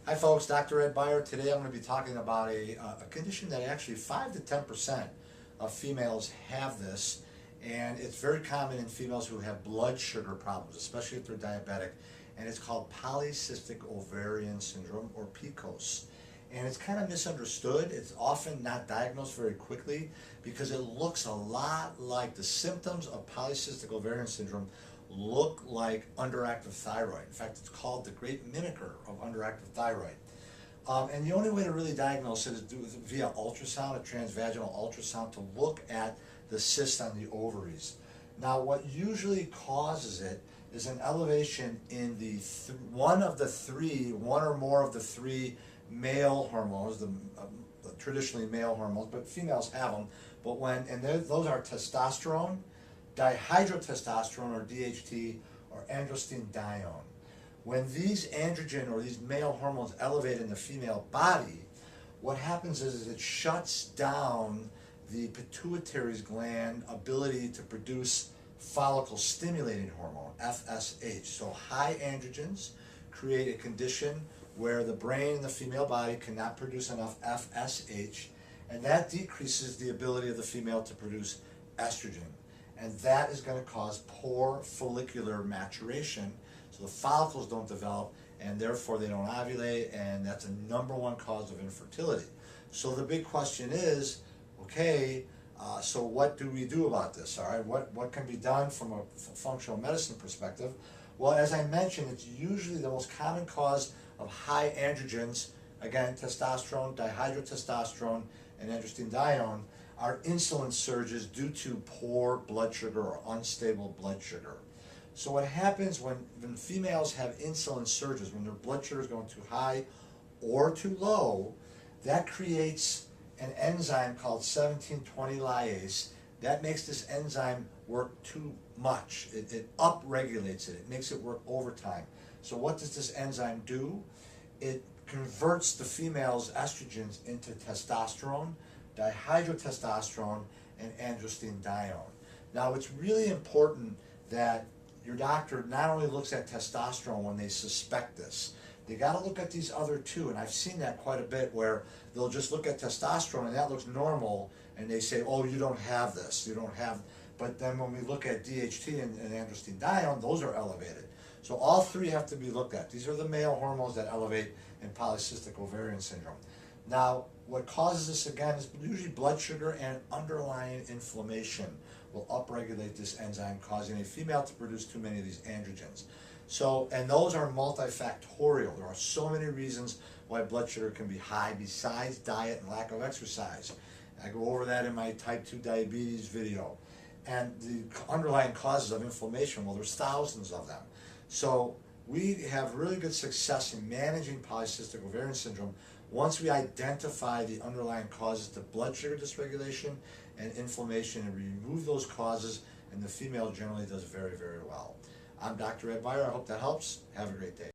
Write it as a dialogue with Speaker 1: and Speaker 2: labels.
Speaker 1: Hi folks, Dr. Ed Beyer. Today I'm going to be talking about a condition that actually 5 to 10% of females have this, and it's very common in females who have blood sugar problems, especially if they're diabetic, and it's called Polycystic Ovarian Syndrome, or PCOS. And it's kind of misunderstood. It's often not diagnosed very quickly because it looks a lot like the symptoms of Polycystic Ovarian Syndrome look like underactive thyroid. In fact, it's called the great mimicker of underactive thyroid. And the only way to really diagnose it is via ultrasound, a transvaginal ultrasound, to look at the cyst on the ovaries. Now, what usually causes it is an elevation in the one or more of the three male hormones, the traditionally male hormones, but females have them. But those are testosterone, dihydrotestosterone, or DHT, or androstenedione. When these androgen or these male hormones elevate in the female body, what happens is it shuts down the pituitary gland ability to produce follicle stimulating hormone, FSH. So high androgens create a condition where the brain in the female body cannot produce enough FSH, and that decreases the ability of the female to produce estrogen. And that is going to cause poor follicular maturation, so the follicles don't develop, and therefore they don't ovulate, and that's a #1 cause of infertility. So the big question is, okay, so what do we do about this? All right, what can be done from a functional medicine perspective? Well, as I mentioned, it's usually the most common cause of high androgens, again, testosterone, dihydrotestosterone, and androstenedione, are insulin surges due to poor blood sugar or unstable blood sugar. So what happens when females have insulin surges, when their blood sugar is going too high or too low, that creates an enzyme called 1720 lyase. That makes this enzyme work too much. It upregulates it. It makes it work overtime. So what does this enzyme do? It converts the female's estrogens into testosterone, dihydrotestosterone, and androstenedione. Now, it's really important that your doctor not only looks at testosterone when they suspect this. They got to look at these other two, and I've seen that quite a bit where they'll just look at testosterone and that looks normal, and they say, oh, you don't have this, you don't have, but then when we look at DHT and androstenedione, those are elevated. So all three have to be looked at. These are the male hormones that elevate in polycystic ovarian syndrome. Now, what causes this again is usually blood sugar and underlying inflammation will upregulate this enzyme, causing a female to produce too many of these androgens. So, and those are multifactorial. There are so many reasons why blood sugar can be high besides diet and lack of exercise. I go over that in my type 2 diabetes video. And the underlying causes of inflammation, well, there's thousands of them. So we have really good success in managing polycystic ovarian syndrome once we identify the underlying causes to blood sugar dysregulation and inflammation, and remove those causes, and the female generally does very, very well. I'm Dr. Ed Beyer. I hope that helps. Have a great day.